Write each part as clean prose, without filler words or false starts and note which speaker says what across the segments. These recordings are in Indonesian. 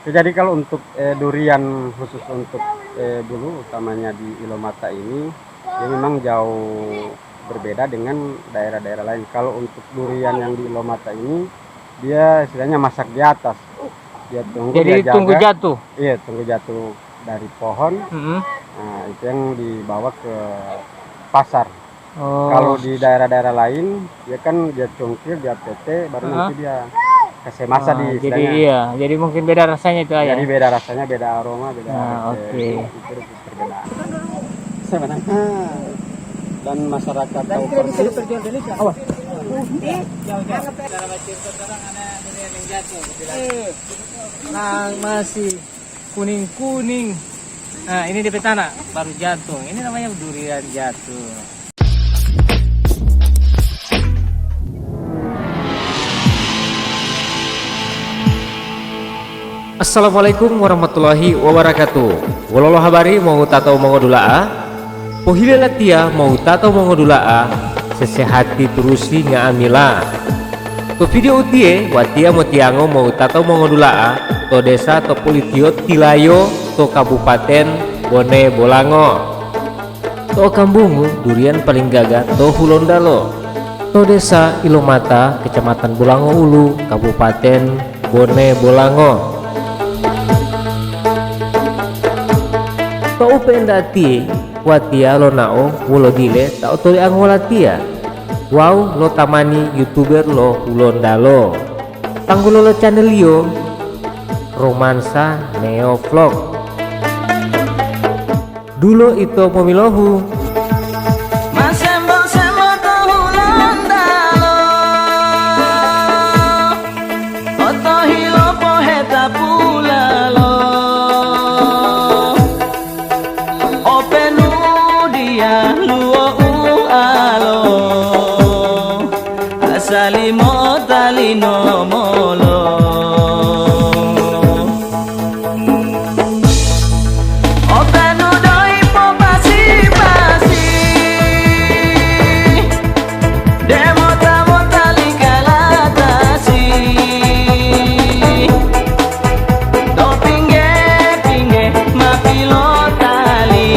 Speaker 1: Jadi kalau untuk durian khusus untuk bulu utamanya di Ilomata ini, ya memang jauh berbeda dengan daerah-daerah lain. Kalau untuk durian yang di Ilomata ini, dia istilahnya masak di atas. Dia tunggu,
Speaker 2: Jadi
Speaker 1: dia
Speaker 2: tunggu
Speaker 1: jaga.
Speaker 2: jatuh.
Speaker 1: Iya, tunggu jatuh dari pohon.
Speaker 2: Mm-mm.
Speaker 1: Nah, itu yang dibawa ke pasar. Kalau
Speaker 2: Oh,
Speaker 1: di daerah-daerah lain, dia kan dia cungkil, dia tete, baru nanti dia kasih masa di
Speaker 2: jadi
Speaker 1: istilahnya.
Speaker 2: iya, jadi mungkin beda rasanya itu
Speaker 1: Jadi
Speaker 2: ayah.
Speaker 1: beda rasanya, beda aroma, beda
Speaker 2: Nah, oke.
Speaker 1: itu perbedaan. Sebenarnya dan masyarakat tahu persis. Awas.
Speaker 2: Nah, masih kuning-kuning. Nah, ini di petana baru jatuh. Ini namanya durian jatuh. Assalamualaikum warahmatullahi wabarakatuh. Walau habari mau tato mau dulaa, pohila tia mau tato mau dulaa, sesehati terusi ngaamila. To video utie watia mau tiango mau tato mau dulaa, to desa to politio tilayo to kabupaten Bone Bolango. To kambungu durian paling gagah to Hulondalo. To desa Ilomata kecamatan Bolango Ulu kabupaten Bone Bolango. Kau penda ti watia lo nao wulo dile tau toli angola tia wow lo tamani youtuber lo Hulondalo tanggul lo channel yo romansa neo vlog dulu itu pemilohu
Speaker 3: salimo talino molo openu doi po pasi demo tamo tali kalatasi do pinge mapilo tali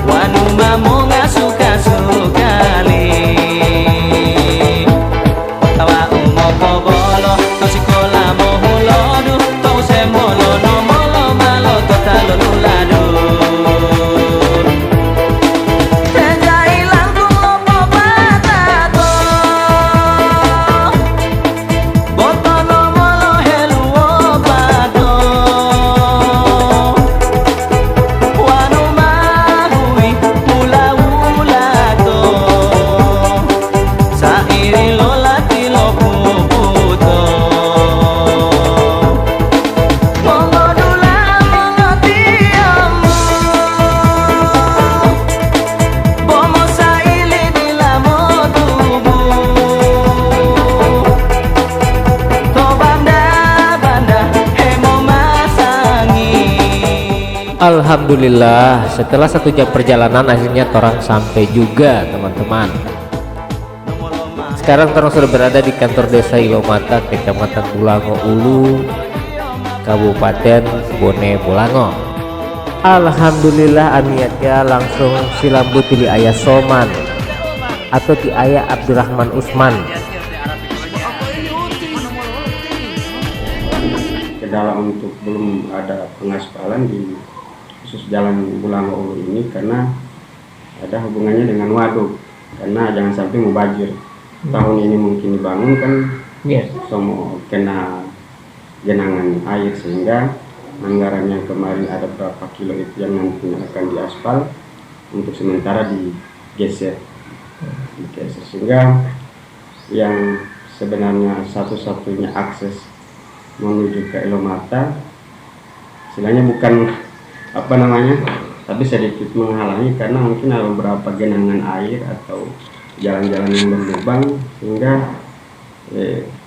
Speaker 3: wanu mamo ngasuka sukali
Speaker 2: Alhamdulillah setelah 1 jam perjalanan akhirnya torang sampai juga teman-teman. Sekarang torang sudah berada di kantor desa Ilomata kecamatan Bolango Ulu kabupaten Bone Bolango. Alhamdulillah aniatnya langsung silambut di ayah Soman atau di ayah Abdurrahman Usman.
Speaker 1: Kendala untuk belum ada pengaspalan di khusus jalan Bolango Ulu ini karena ada hubungannya dengan waduk, karena jangan sampai mubazir. Tahun ini mungkin dibangun kan, semua kena genangan air sehingga anggaran yang kemarin ada berapa kilo itu yang nanti akan diaspal untuk sementara digeser sehingga yang sebenarnya satu-satunya akses menuju ke Ilomata istilahnya bukan tapi sedikit menghalangi karena mungkin ada beberapa genangan air atau jalan-jalan yang berlubang sehingga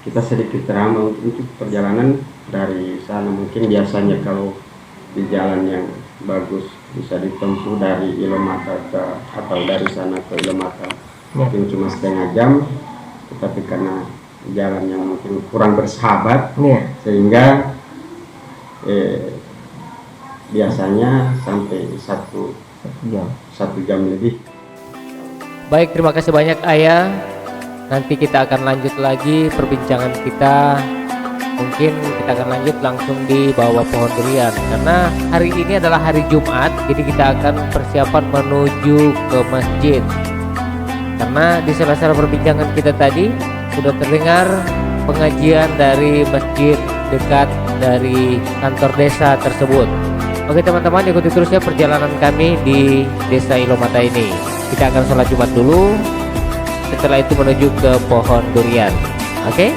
Speaker 1: kita sedikit terhambat untuk perjalanan dari sana. Mungkin biasanya kalau di jalan yang bagus bisa ditempuh dari Ilomata atau dari sana ke Ilomata mungkin cuma setengah jam, tetapi karena jalan yang mungkin kurang bersahabat sehingga biasanya sampai 1 jam lebih.
Speaker 2: Baik, terima kasih banyak Ayah. Nanti kita akan lanjut lagi perbincangan kita. Mungkin kita akan lanjut langsung di bawah pohon durian, karena hari ini adalah hari Jumat. Jadi kita akan persiapan menuju ke masjid. Karena di sela-sela perbincangan kita tadi sudah terdengar pengajian dari masjid dekat dari kantor desa tersebut. Oke teman-teman, ikuti terus ya perjalanan kami di desa Ilomata ini. Kita akan sholat Jumat dulu, setelah itu menuju ke pohon durian. Oke?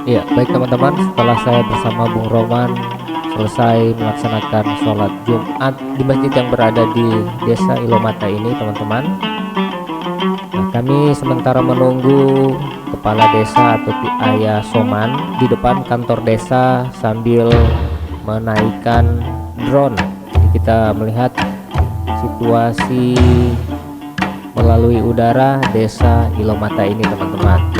Speaker 2: Ya, baik teman-teman, setelah saya bersama Bung Roman selesai melaksanakan sholat Jumat di masjid yang berada di desa Ilomata ini teman-teman, nah, kami sementara menunggu kepala desa atau Ayah Soman di depan kantor desa sambil menaikkan drone. Jadi kita melihat situasi melalui udara desa Ilomata ini teman-teman.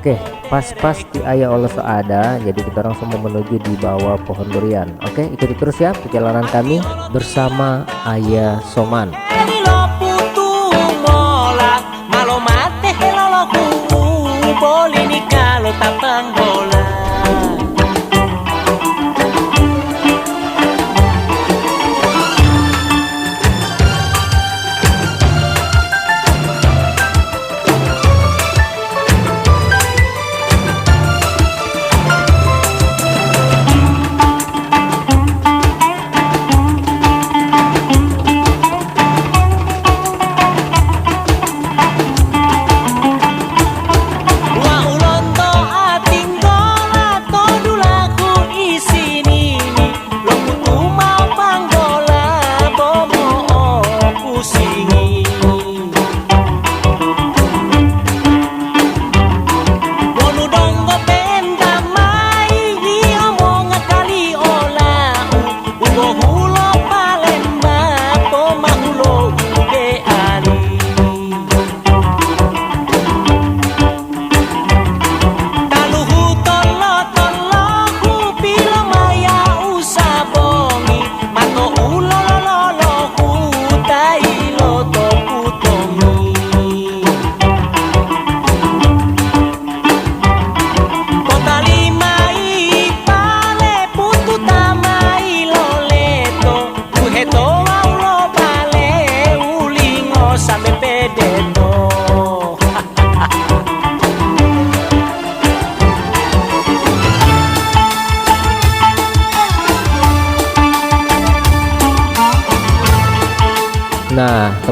Speaker 2: Oke, pas-pas di Ayah Allah ada, jadi kita langsung menuju di bawah pohon durian. Oke, ikuti terus ya perjalanan kami bersama Ayah Soman.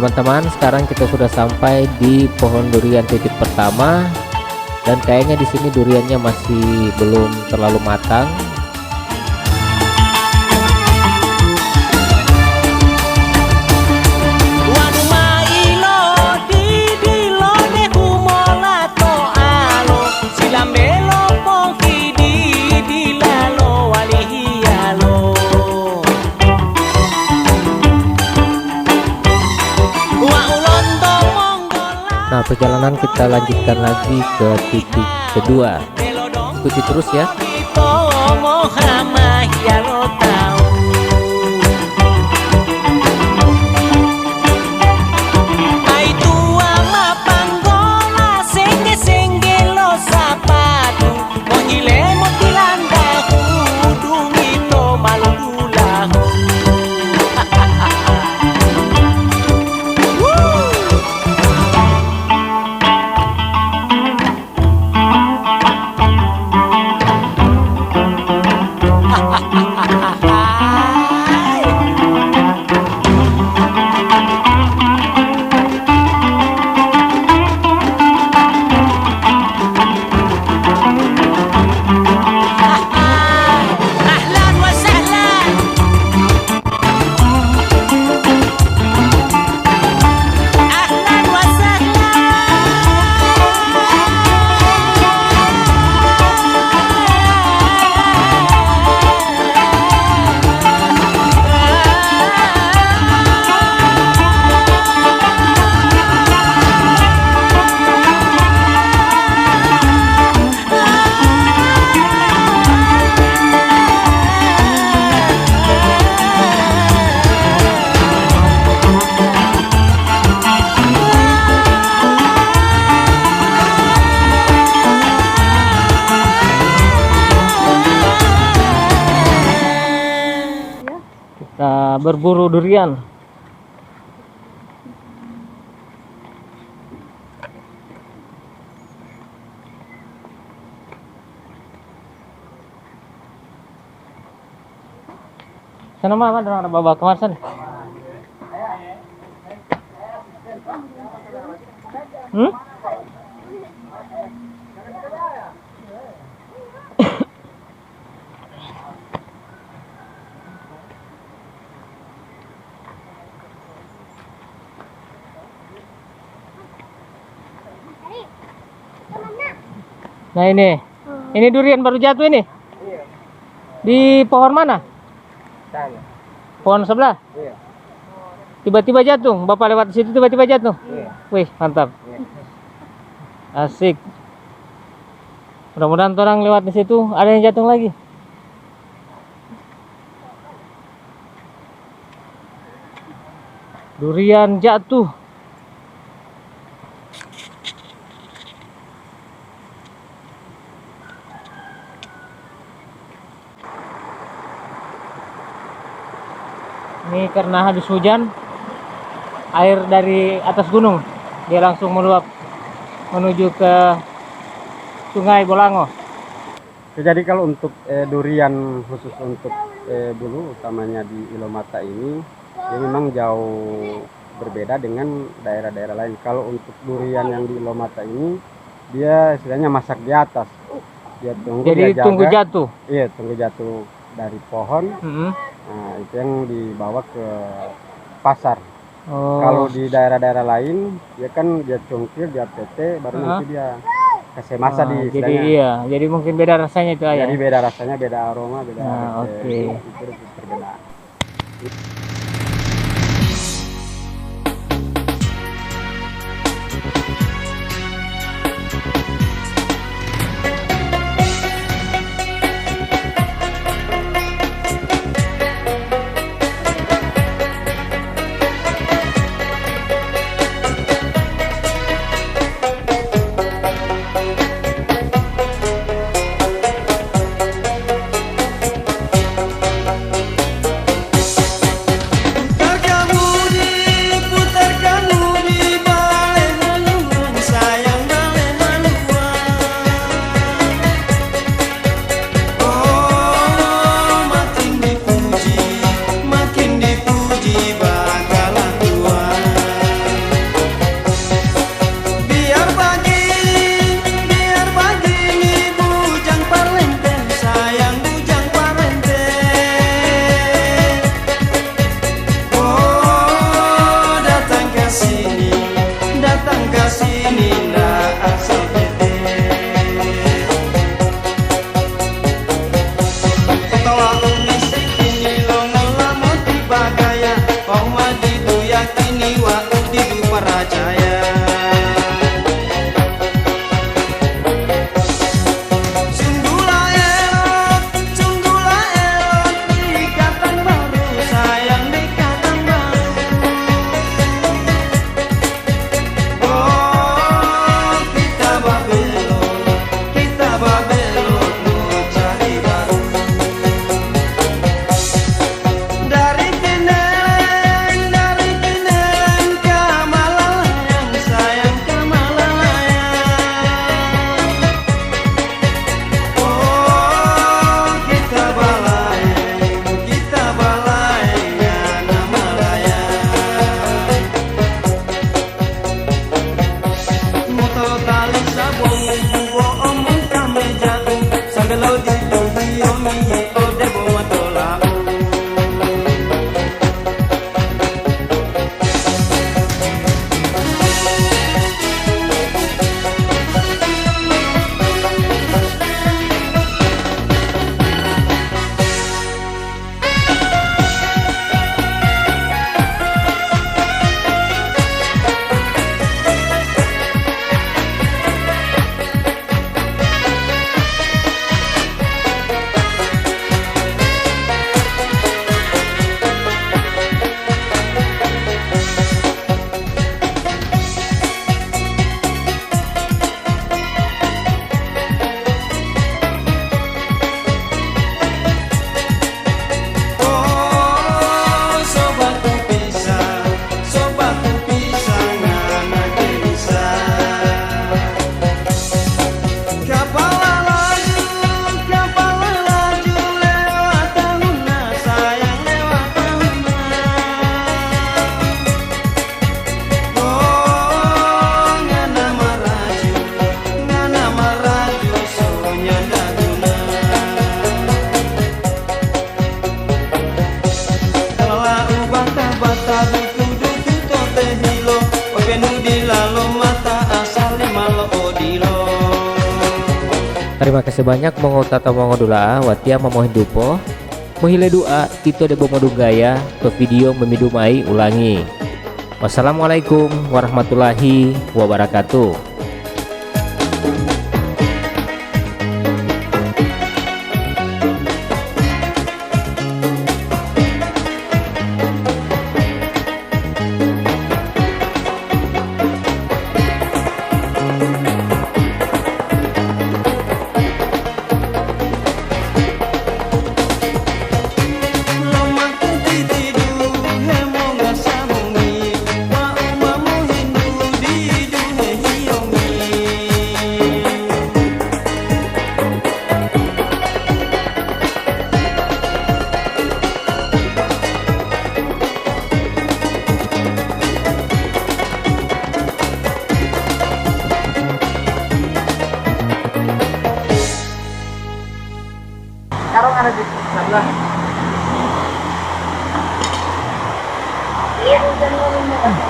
Speaker 2: teman-teman, sekarang kita sudah sampai di pohon durian titik pertama, dan kayaknya di sini duriannya masih belum terlalu matang. Nah, perjalanan kita lanjutkan lagi ke titik kedua. Ikuti terus ya. Kita berburu durian. Sana mah ada bawa kamar sana. Nah ini durian baru jatuh ini. Di pohon mana? Pohon sebelah. Tiba-tiba jatuh. Bapak lewat di situ tiba-tiba jatuh. Wih, mantap. Asik. Mudah-mudahan orang lewat di situ ada yang jatuh lagi. Durian jatuh. Ini karena habis hujan, air dari atas gunung dia langsung meluap menuju ke Sungai Bolango.
Speaker 1: Jadi kalau untuk durian khusus untuk bulu utamanya di Ilomata ini, ya memang jauh berbeda dengan daerah-daerah lain. Kalau untuk durian yang di Ilomata ini, dia istilahnya masak di atas. Dia tunggu,
Speaker 2: jadi
Speaker 1: dia
Speaker 2: tunggu
Speaker 1: jaga.
Speaker 2: jatuh.
Speaker 1: Iya, tunggu jatuh dari pohon. Nah, itu yang dibawa ke pasar. Kalau di daerah-daerah lain, ya kan dia cungkil, dia tete, baru nanti dia kasih masa di
Speaker 2: jadi
Speaker 1: istilahnya.
Speaker 2: iya, jadi mungkin beda rasanya itu ayah.
Speaker 1: Jadi beda rasanya, beda aroma, beda
Speaker 2: Oke.
Speaker 1: itu perbedaan.
Speaker 3: yang kasih Nina asal bete. Ketawa unisik ini lo ngelamun tiba gaya, kau mati tu yakini wa udidu percaya.
Speaker 2: Terima kasih banyak mongo tata mongo dula watia memohon dupo mohile doa itu ada bomodu gaya ke video memidumai ulangi. Wassalamualaikum warahmatullahi wabarakatuh.
Speaker 4: Sekarang ada di sebelah.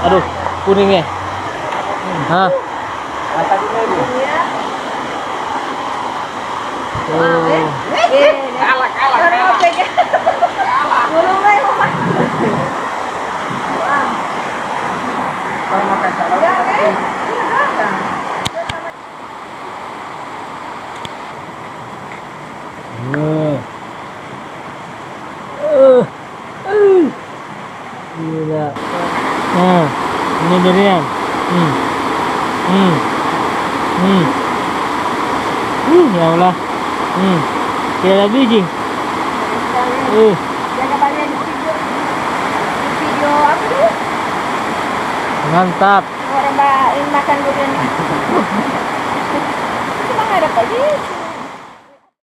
Speaker 2: Aduh, kuningnya. Hah?
Speaker 4: Apa dulu ini? Kalah. Burung lagi rumah.
Speaker 1: Kalau makan salah.
Speaker 2: Gila. Nah, ini durian. Ya Allah. Kira biji.
Speaker 4: Jangan banyak di video apa dulu?
Speaker 2: Mantap.
Speaker 4: Orang makan durian. Cuma nggak ada pagi.